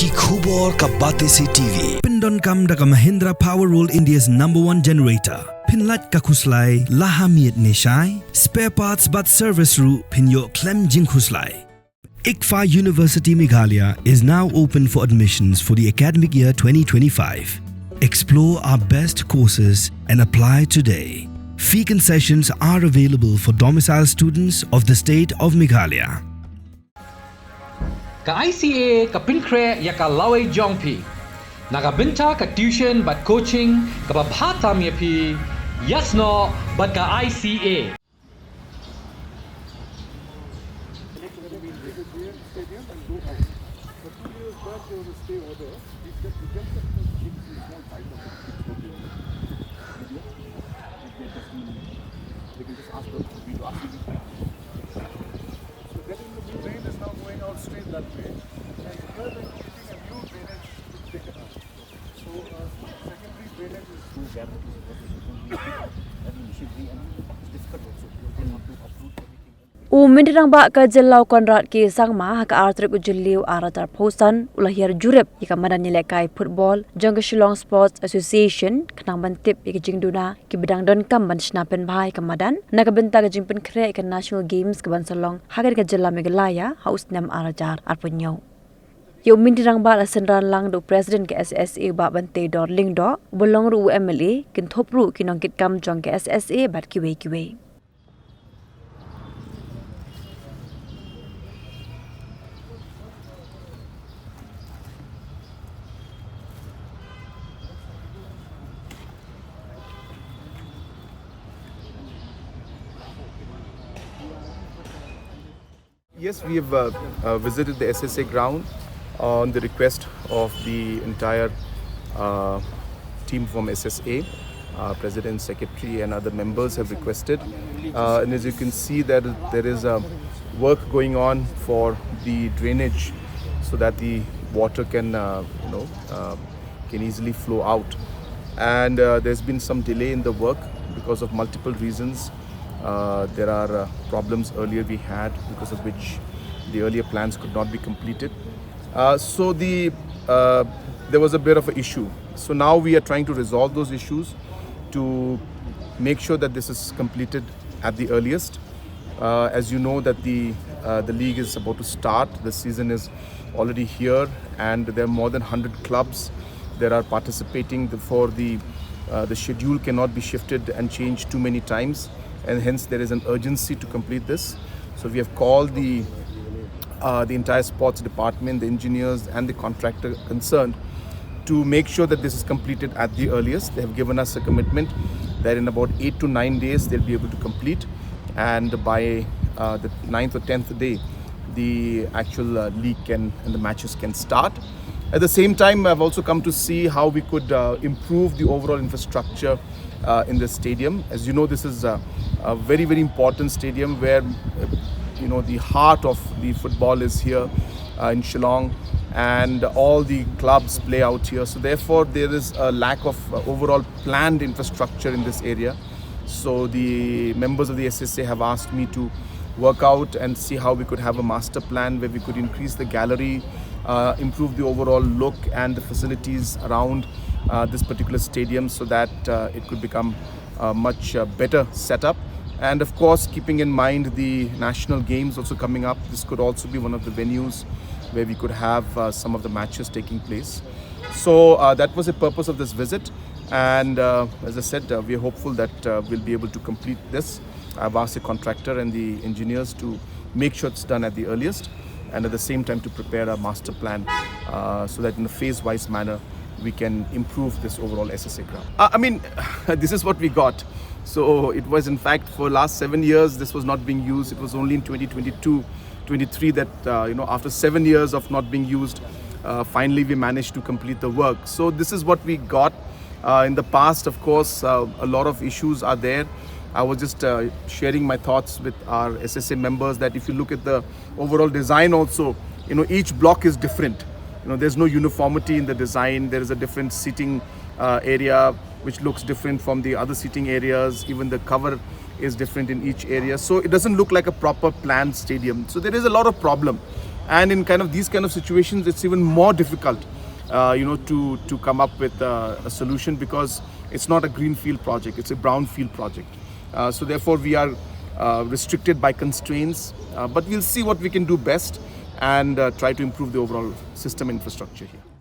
Ki khubor ka bate se TV. Pindon kam da ka Mahindra Power Roll India's #1 generator. Pinlat ka khuslai lahamiet neshai. Spare parts but service ru pinyo klem jing khuslai. ICFA University Meghalaya is now open for admissions for the academic year 2025. Explore our best courses and apply today. Fee concessions are available for domicile students of the state of Meghalaya. Ka ICA ka pinkre ya ka laway jongpi. Nakabinta ka tuition but coaching ka babhata mi pi. Yasno but ka ICA. Mindirang ba ka jelau Conrad ki Sangma ka artrip ujeliu aratar posan ulahir Jurip ika Madan nyelekai football jangka Shillong Sports Association kenang bantip ika jingduna ki bidang don kam ban Shna Pynbha ika Madan nakabenta ka jingpen kre ika National Games ka ban Salong hagar ka jela Meghalaya haus nam arajar arpunyo. Yo mindirang ba la senran lang do president ke SSA ba bante dor ling do bolong ru MLA kin thopru kinong kit kam jong ke SSA bat kiwe. Yes, we have visited the SSA ground on the request of the entire team from SSA. President, Secretary and other members have requested. And as you can see, that there is work going on for the drainage so that the water can, can easily flow out. And there's been some delay in the work because of multiple reasons. There are problems earlier we had because of which the earlier plans could not be completed. So there was a bit of an issue. So now we are trying to resolve those issues to make sure that this is completed at the earliest. As you know that the league is about to start. The season is already here and there are more than 100 clubs that are participating. Therefore the schedule cannot be shifted and changed too many times. And hence there is an urgency to complete this. So we have called the entire sports department, the engineers and the contractor concerned to make sure that this is completed at the earliest. They have given us a commitment that in about 8 to 9 days they'll be able to complete, and by the 9th or 10th day the actual league and the matches can start. At the same time, I've also come to see how we could improve the overall infrastructure in the stadium. As you know, this is a very, very important stadium where the heart of the football is here in Shillong, and all the clubs play out here. So therefore, there is a lack of overall planned infrastructure in this area. So the members of the SSA have asked me to work out and see how we could have a master plan where we could increase the gallery, improve the overall look and the facilities around this particular stadium so that it could become a much better setup. And of course, keeping in mind the national games also coming up, this could also be one of the venues where we could have some of the matches taking place. So that was the purpose of this visit. And as I said, we are hopeful that we'll be able to complete this. I've asked the contractor and the engineers to make sure it's done at the earliest, and at the same time to prepare a master plan so that in a phase-wise manner we can improve this overall SSA ground. This is what we got. So it was, in fact, for last 7 years this was not being used. It was only in 2022-23 that after 7 years of not being used, finally we managed to complete the work. So this is what we got. In the past, of course, a lot of issues are there. I was just sharing my thoughts with our SSA members that if you look at the overall design also, each block is different. There's no uniformity in the design. There is a different seating area which looks different from the other seating areas. Even the cover is different in each area. So it doesn't look like a proper planned stadium. So there is a lot of problem. And in these kind of situations, it's even more difficult, to come up with a solution, because it's not a greenfield project; it's a brownfield project. So therefore, we are restricted by constraints, but we'll see what we can do best and try to improve the overall system infrastructure here.